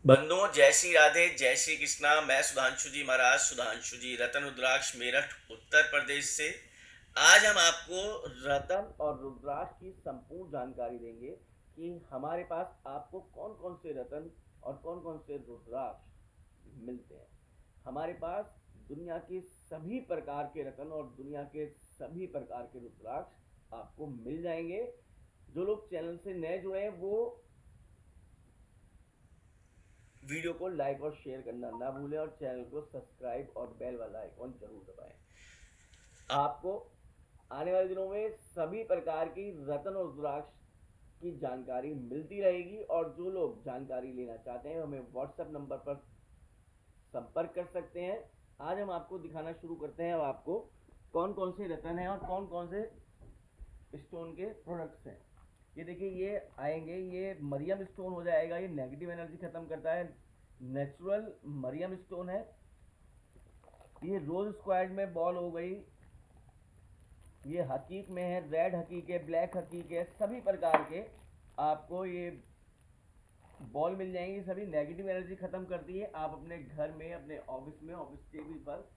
बंधुओं, जय श्री राधे, जय श्री कृष्णा। मैं सुधांशु जी महाराज, सुधांशु जी, रतन रुद्राक्ष, मेरठ, उत्तर प्रदेश से। आज हम आपको रतन और रुद्राक्ष की संपूर्ण जानकारी देंगे कि हमारे पास आपको कौन कौन से रतन और कौन कौन से रुद्राक्ष मिलते हैं। हमारे पास दुनिया के सभी प्रकार के रतन और दुनिया के सभी प्रकार के रुद्राक्ष आपको मिल जाएंगे। जो लोग चैनल से नए जुड़े हैं वो वीडियो को लाइक और शेयर करना ना भूलें और चैनल को सब्सक्राइब और बेल वाला आइकॉन जरूर दबाएं। आपको आने वाले दिनों में सभी प्रकार की रतन और रुद्राक्ष की जानकारी मिलती रहेगी और जो लोग जानकारी लेना चाहते हैं हमें व्हाट्सएप नंबर पर संपर्क कर सकते हैं। आज हम आपको दिखाना शुरू करते हैं अब आपको कौन कौन से रतन हैं और कौन कौन से स्टोन के प्रोडक्ट्स हैं। ये देखिए, ये आएंगे, ये मरियम स्टोन हो जाएगा, ये नेगेटिव एनर्जी खत्म करता है, नेचुरल मरियम स्टोन है। ये रोज स्क्वाड में बॉल हो गई, ये हकीक में है, रेड हकीक है, ब्लैक हकीक है, सभी प्रकार के आपको ये बॉल मिल जाएंगी। सभी नेगेटिव एनर्जी खत्म करती है। आप अपने घर में, अपने ऑफिस में, ऑफिस टेबल पर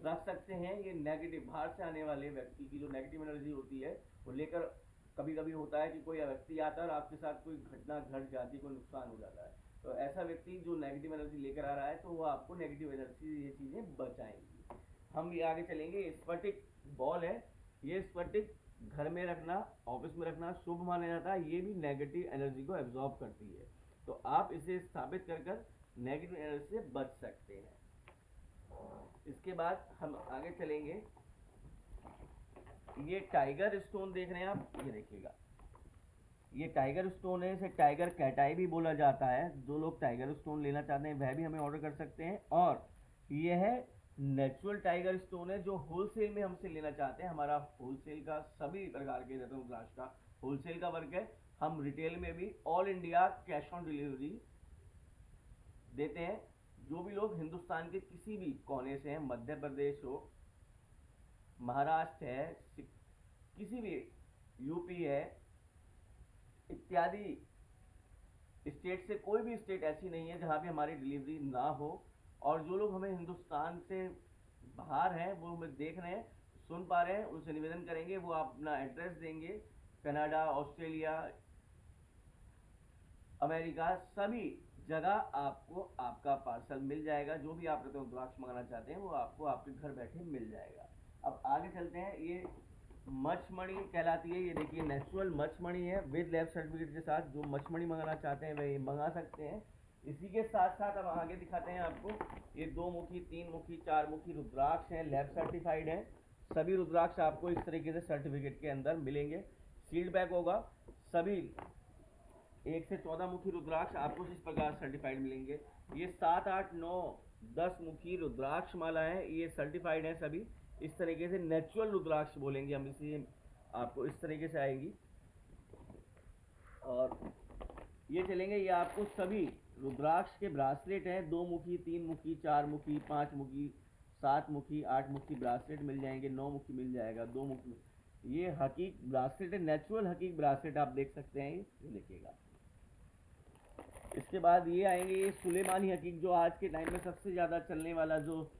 रख सकते हैं। ये नेगेटिव बाहर से आने वाले व्यक्ति की जो नेगेटिव एनर्जी होती है वो लेकर, कभी कभी होता है कि कोई व्यक्ति आता है और आपके साथ कोई घटना घट जाती है, कोई नुकसान हो जाता है, तो ऐसा व्यक्ति जो नेगेटिव एनर्जी लेकर आ रहा है तो वो आपको नेगेटिव एनर्जी ये चीज़ें बचाएंगी। हम ये आगे चलेंगे। स्फटिक बॉल है, ये स्फटिक घर में रखना, ऑफिस में रखना शुभ माना जाता है। ये भी नेगेटिव एनर्जी को एब्जॉर्ब करती है, तो आप इसे स्थापित कर कर नेगेटिव एनर्जी से बच सकते हैं। इसके बाद हम आगे चलेंगे। ये टाइगर स्टोन देख रहे हैं आप, ये देखिएगा, ये टाइगर स्टोन है, इसे टाइगर कैटाई भी बोला जाता है। जो लोग टाइगर स्टोन लेना चाहते हैं वह भी हमें ऑर्डर कर सकते हैं। और यह है नेचुरल टाइगर स्टोन है, जो होलसेल में हमसे लेना चाहते हैं। हमारा होलसेल का सभी प्रकार के रत्न रुद्राक्ष का होलसेल का वर्क है। हम रिटेल में भी all India cash on delivery देते हैं। जो भी लोग हिंदुस्तान के किसी भी कोने से हैं, मध्य प्रदेश हो, महाराष्ट्र है, किसी भी यूपी है इत्यादि स्टेट से, कोई भी स्टेट ऐसी नहीं है जहाँ पे हमारी डिलीवरी ना हो। और जो लोग हमें हिंदुस्तान से बाहर हैं, वो हमें देख रहे हैं, सुन पा रहे हैं, उनसे निवेदन करेंगे वो आप अपना एड्रेस देंगे। कनाडा, ऑस्ट्रेलिया, अमेरिका, सभी जगह आपको आपका पार्सल मिल जाएगा। जो भी आप रत्न रुद्राक्ष मंगाना चाहते हैं वो आपको आपके घर बैठे मिल जाएगा। अब आगे चलते हैं। ये मछमणि कहलाती है। ये देखिए, नेचुरल मछमणि है विद लैब सर्टिफिकेट के साथ। जो मछमणि मंगाना चाहते हैं वह ये मंगा सकते हैं। इसी के साथ साथ अब आगे दिखाते हैं आपको। ये 2 मुखी, 3 मुखी, 4 मुखी रुद्राक्ष हैं, लैब सर्टिफाइड हैं। सभी रुद्राक्ष आपको इस तरीके से सर्टिफिकेट के अंदर मिलेंगे, सील्ड बैग होगा। सभी 1 से 14 मुखी रुद्राक्ष आपको इस प्रकार सर्टिफाइड मिलेंगे। ये 7, 8, 9, 10 मुखी रुद्राक्ष माला है, ये सर्टिफाइड है सभी। इस तरीके से नेचुरल रुद्राक्ष बोलेंगे हम इसे, आपको इस तरीके से आएगी। और ये चलेंगे, ये आपको सभी रुद्राक्ष के ब्रासलेट हैं। 2 मुखी, 3 मुखी, 4 मुखी, 5 मुखी, 7 मुखी, 8 मुखी ब्रासलेट मिल जाएंगे। 9 मुखी मिल जाएगा, 2 मुखी। ये हकीक ब्रासलेट है, नेचुरल हकीक ब्रासलेट आप देख सकते हैं, ये देखिएगा। इसके बाद ये आएंगे, ये सुलेमानी हकीक, जो आज के टाइम में सबसे ज़्यादा चलने वाला जो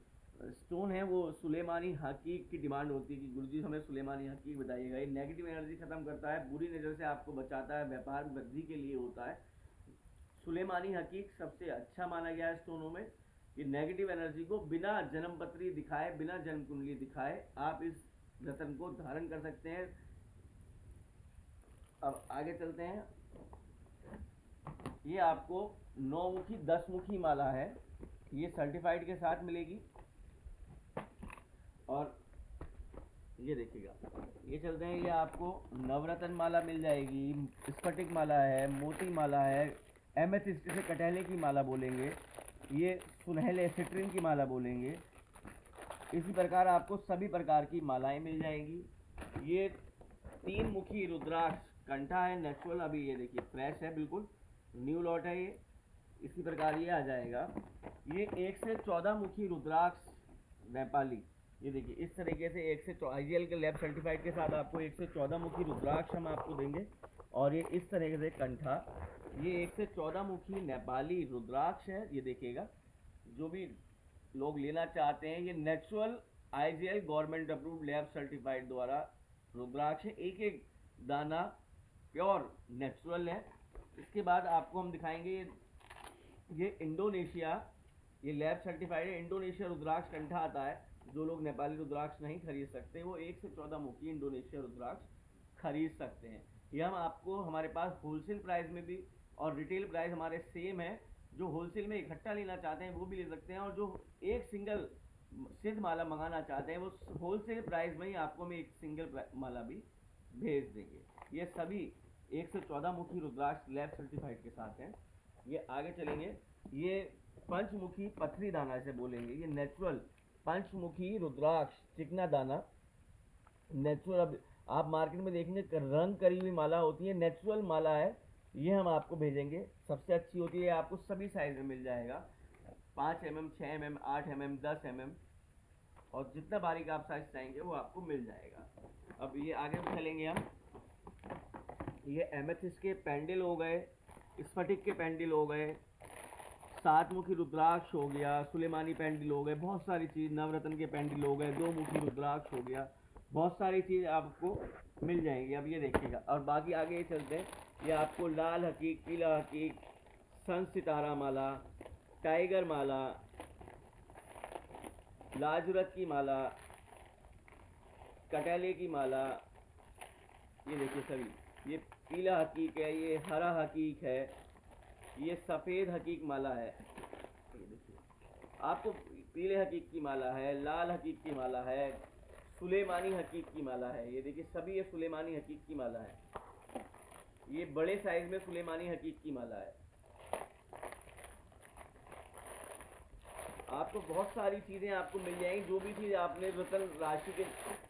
स्टोन है वो सुलेमानी हकीक की डिमांड होती है कि गुरुजी हमें सुलेमानी हकीक बताइएगा। ये नेगेटिव एनर्जी खत्म करता है, बुरी नज़र से आपको बचाता है, व्यापार वृद्धि के लिए होता है। सुलेमानी हकीक सबसे अच्छा माना गया है स्टोनों में। ये नेगेटिव एनर्जी को बिना जन्म पत्री दिखाए, बिना जन्म कुंडली दिखाए आप इस रतन को धारण कर सकते हैं। अब आगे चलते हैं। ये आपको 9 मुखी, 10 मुखी माला है, ये सर्टिफाइड के साथ मिलेगी। और ये देखिएगा, ये चलते हैं, ये आपको नवरत्न माला मिल जाएगी, स्फटिक माला है, मोती माला है, एमेथिस्ट, जिसे कटहले की माला बोलेंगे, ये सुनहले सिट्रिन की माला बोलेंगे। इसी प्रकार आपको सभी प्रकार की मालाएं मिल जाएंगी। ये 3 मुखी रुद्राक्ष कंठा है, नेचुरल, अभी ये देखिए फ्रेश है, बिल्कुल न्यू लॉट है ये। इसी प्रकार ये आ जाएगा। ये 1 से 14 मुखी रुद्राक्ष नेपाली, ये देखिए इस तरीके से 1 से IGL के लैब सर्टिफाइड के साथ आपको 1 से 14 मुखी रुद्राक्ष हम आपको देंगे। और ये इस तरीके से कंठा ये 1 से 14 मुखी नेपाली रुद्राक्ष है। ये देखिएगा, जो भी लोग लेना चाहते हैं, ये natural IGL government approved lab certified द्वारा रुद्राक्ष है। एक एक दाना प्योर नेचुरल है। इसके बाद आपको हम दिखाएंगे ये इंडोनेशिया, ये लैब सर्टिफाइड है। इंडोनेशिया रुद्राक्ष कंठा आता है। जो लोग नेपाली रुद्राक्ष नहीं खरीद सकते वो 1 से 14 मुखी इंडोनेशिया रुद्राक्ष खरीद सकते हैं। ये हम आपको हमारे पास होलसेल प्राइस में भी और रिटेल प्राइस हमारे सेम है। जो होलसेल में इकट्ठा लेना चाहते हैं वो भी ले सकते हैं, और जो एक सिंगल सिद्ध माला मंगाना चाहते हैं वो होलसेल प्राइस में ही आपको हम एक सिंगल माला भी भेज देंगे। ये सभी 1 से 14 मुखी रुद्राक्ष लैब सर्टिफाइड के साथ हैं। ये आगे चलेंगे, ये पंचमुखी पथरी दाना इसे बोलेंगे। ये नेचुरल पंचमुखी रुद्राक्ष चिकना दाना नेचुरल। अब आप मार्केट में देखेंगे रंग करी हुई माला होती है, नेचुरल माला है। ये हम आपको भेजेंगे, सबसे अच्छी होती है। आपको सभी साइज में मिल जाएगा, 5 mm, 6 mm, 8 mm, 10 mm, और जितना बारीक आप साइज चाहेंगे वो आपको मिल जाएगा। अब ये आगे चलेंगे हम, ये एमेथिस्ट के पेंडल हो गए, स्फटिक के पेंडल हो गए, 7 मुखी रुद्राक्ष हो गया, सुलेमानी पेंडल हो गए, बहुत सारी चीज़, नवरत्न के पेंडल हो गए, 2 मुखी रुद्राक्ष हो गया, बहुत सारी चीज़ आपको मिल जाएंगी। अब ये देखिएगा, और बाकी आगे चलते हैं। ये आपको लाल हकीक, पीला हकीक, सन सितारा माला, टाइगर माला, लाजरत की माला, कटैले की माला, ये देखिए सभी। ये पीला हकीक है, ये हरा हकीक है, ये सफ़ेद हकीक माला है। ये देखिए, आपको पीले हकीक की माला है, लाल हकीक की माला है, सुलेमानी हकीक की माला है। ये देखिए सभी ये सुलेमानी हकीक की माला है। ये बड़े साइज में सुलेमानी हकीक की माला है। आपको बहुत सारी चीज़ें आपको मिल जाएंगी। जो भी चीज़ आपने रतन राशि के,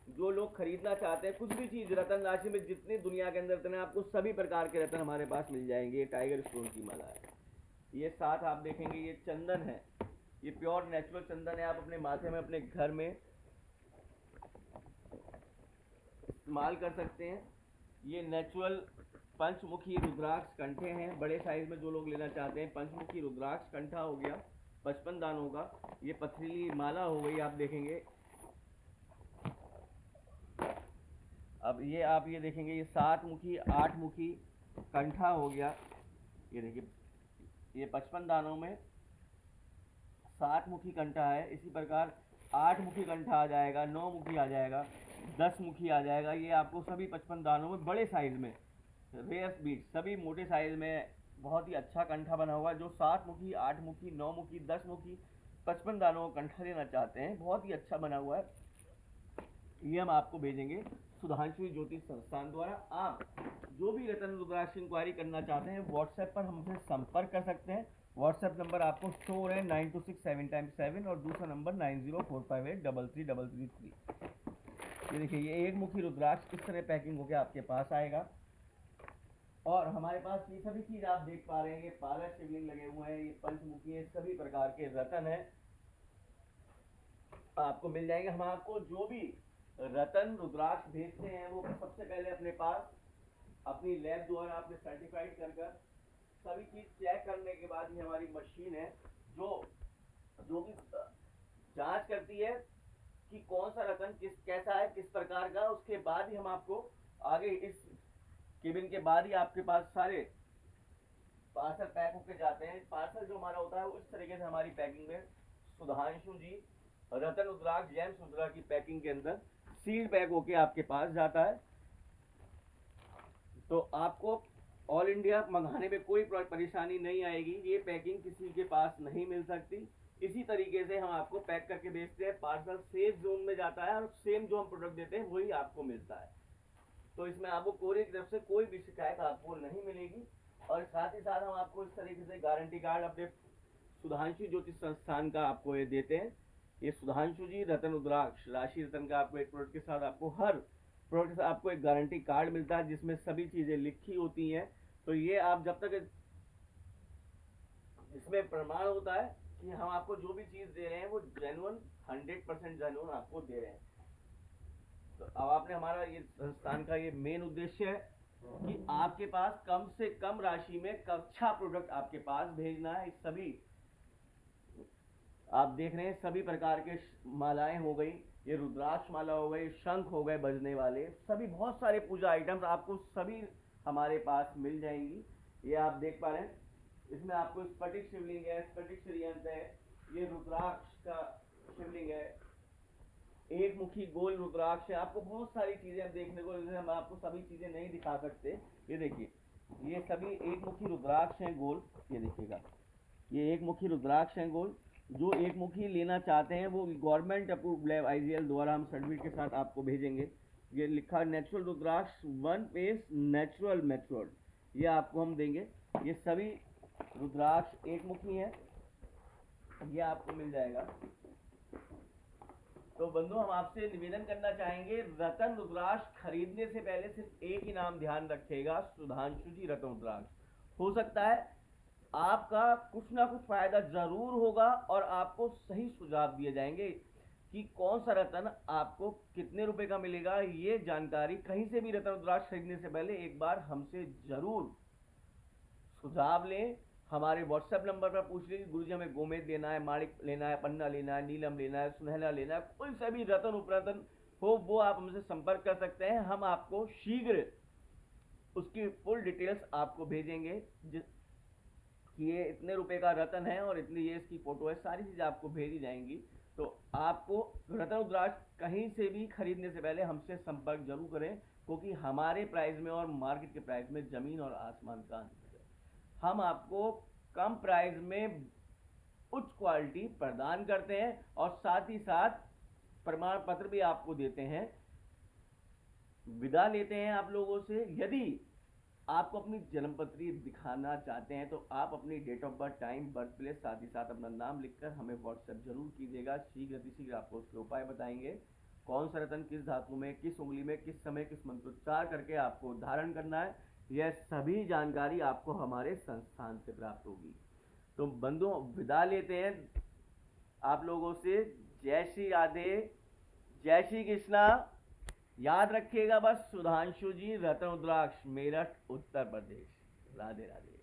जो लोग खरीदना चाहते हैं कुछ भी चीज़ रतन राशि में जितने दुनिया के अंदर रतन है, आपको सभी प्रकार के रतन हमारे पास मिल जाएंगे। ये टाइगर स्टोन की माला है। ये साथ आप देखेंगे ये चंदन है, ये प्योर नेचुरल चंदन है। आप अपने माथे में, अपने घर में इस्तेमाल कर सकते हैं। ये नेचुरल पंचमुखी रुद्राक्ष कंठे हैं, बड़े साइज में जो लोग लेना चाहते हैं। पंचमुखी रुद्राक्ष कंठा हो गया 55 दानों का। ये पथरीली माला हो गई, आप देखेंगे। अब ये आप ये देखेंगे, ये 7 मुखी 8 मुखी कंठा हो गया। ये देखिए, ये 55 दानों में 7 मुखी कंठा है। इसी प्रकार 8 मुखी कंठा आ जाएगा, 9 मुखी आ जाएगा, 10 मुखी आ जाएगा। ये आपको सभी 55 दानों में बड़े साइज में, रेयर बीट सभी मोटे साइज में बहुत ही अच्छा कंठा बना हुआ है। जो 7 मुखी 8 मुखी 9 मुखी 10 मुखी 55 दानों का कंठा लेना चाहते हैं, बहुत ही अच्छा बना हुआ है। ये हम आपको भेजेंगे सुधांशु ज्योतिष संस्थान द्वारा। आप जो भी रतन रुद्राक्ष इंक्वायरी करना चाहते हैं व्हाट्सएप पर हमसे संपर्क कर सकते हैं। व्हाट्सएप नंबर आपको शो हो रहा है 9267 और दूसरा नंबर 9045833333। ये देखिए, ये एक मुखी रुद्राक्ष किस तरह पैकिंग होकर आपके पास आएगा। और हमारे पास ये सभी चीज़ आप देख पा रहे हैं, ये 12 शिवलिंग लगे हुए हैं, ये पंचमुखी है, सभी प्रकार के रतन है आपको मिल जाएंगे। हम आपको जो भी रतन रुद्राक्ष भेजते हैं वो सबसे पहले अपने पास अपनी लैब द्वारा आपने सर्टिफाइड कर सभी चीज़ चेक करने के बाद ही हमारी मशीन है जो कि जांच करती है कि कौन सा रतन कैसा है, किस प्रकार का। उसके बाद ही हम आपको आगे इस केबिन के बाद ही आपके पास सारे पार्सल पैक होके जाते हैं। पार्सल जो हमारा होता है वो इस तरीके से हमारी पैकिंग में सुधांशु जी रतन रुद्राक्ष जेम्स रुद्रा की पैकिंग के अंदर सील पैक होके आपके पास जाता है। तो आपको ऑल इंडिया मंगाने में कोई परेशानी नहीं आएगी। ये पैकिंग किसी के पास नहीं मिल सकती। इसी तरीके से हम आपको पैक करके भेजते हैं। पार्सल सेफ जोन में जाता है और सेम जो हम प्रोडक्ट देते हैं वही आपको मिलता है। तो इसमें आपको कोरियर की तरफ से कोई भी शिकायत आपको नहीं मिलेगी। और साथ ही साथ हम आपको इस तरीके से गारंटी कार्ड अपने सुधांशु ज्योतिष संस्थान का आपको ये देते हैं। ये सुधांशु जी रतन रुद्राक्ष राशि रतन का आपको एक प्रोडक्ट के साथ आपको हर प्रोडक्ट से आपको एक गारंटी कार्ड मिलता है जिसमें सभी चीज़ें लिखी होती हैं। तो ये आप जब तक इसमें प्रमाण होता है कि हम आपको जो भी चीज़ दे रहे हैं वो जेन्युइन 100% जेन्युइन आपको दे रहे हैं। तो अब आपने हमारा ये संस्थान का ये मेन उद्देश्य है कि आपके पास कम से कम राशि में अच्छा प्रोडक्ट आपके पास भेजना है। सभी आप देख रहे हैं सभी प्रकार के मालाएं हो गई, ये रुद्राक्ष माला हो गई, शंख हो गए बजने वाले, सभी बहुत सारे पूजा आइटम्स आपको सभी हमारे पास मिल जाएंगी। ये आप देख पा रहे हैं, इसमें आपको स्फटिक शिवलिंग है, स्फटिक श्रीयंत्र है, ये रुद्राक्ष का शिवलिंग है, एक मुखी गोल रुद्राक्ष है। आपको बहुत सारी चीजें देखने को, जैसे हम आपको सभी चीजें नहीं दिखा सकते। ये देखिए, ये सभी एक मुखी रुद्राक्ष हैं गोल, ये देखिएगा, ये एक मुखी रुद्राक्ष हैं गोल। जो एक मुखी लेना चाहते हैं वो गवर्नमेंट अप्रूव्ड है, IGL द्वारा हम सर्टिफिकेट के साथ आपको भेजेंगे। ये लिखा नेचुरल रुद्राक्ष 1 पीस नेचुरल मैच्योर्ड, ये आपको हम देंगे। ये सभी रुद्राक्ष एक मुखी हैं, ये आपको मिल जाएगा। तो बंधु, हम आपसे निवेदन करना चाहेंगे, रतन रुद्राक्ष खरीदने से पहले सिर्फ एक ही नाम ध्यान रखिएगा, सुधांशु जी रतन रुद्राक्ष। हो सकता है आपका कुछ ना कुछ फायदा जरूर होगा और आपको सही सुझाव दिए जाएंगे कि कौन सा रतन आपको कितने रुपए का मिलेगा। ये जानकारी कहीं से भी रतन रुद्राक्ष खरीदने से पहले एक बार हमसे जरूर सुझाव लें। हमारे व्हाट्सएप नंबर पर पूछ लीजिए, गुरुजी हमें गोमेद लेना है, माणिक लेना है, पन्ना लेना है, नीलम लेना है, सुनहला लेना है, कोई सा भी रतन उपरतन हो वो आप हमसे संपर्क कर सकते हैं। हम आपको शीघ्र उसकी फुल डिटेल्स आपको भेजेंगे, कि ये इतने रुपए का रतन है और इतनी ये इसकी फोटो है, सारी चीज़ें आपको भेजी जाएंगी। तो आपको रतन रुद्राक्ष कहीं से भी खरीदने से पहले हमसे संपर्क जरूर करें, क्योंकि हमारे प्राइस में और मार्केट के प्राइस में ज़मीन और आसमान का अंतर है। हम आपको कम प्राइस में उच्च क्वालिटी प्रदान करते हैं और साथ ही साथ प्रमाण पत्र भी आपको देते हैं। विदा लेते हैं आप लोगों से। यदि आपको अपनी जन्मपत्री दिखाना चाहते हैं तो आप अपनी date of birth, time, birth place, साथ ही साथ अपना नाम लिखकर हमें व्हाट्सएप जरूर कीजिएगा। शीघ्र अतिशीघ्र आपको उसके उपाय बताएंगे, कौन सा रतन किस धातु में, किस उंगली में, किस समय, किस मंत्रोच्चार करके आपको धारण करना है, यह सभी जानकारी आपको हमारे संस्थान से प्राप्त होगी। तो बंधुओं, विदा लेते हैं आप लोगों से। जय श्री राधे, जय श्री कृष्णा। याद रखिएगा बस, सुधांशु जी रतन रुद्राक्ष, मेरठ, उत्तर प्रदेश। राधे राधे।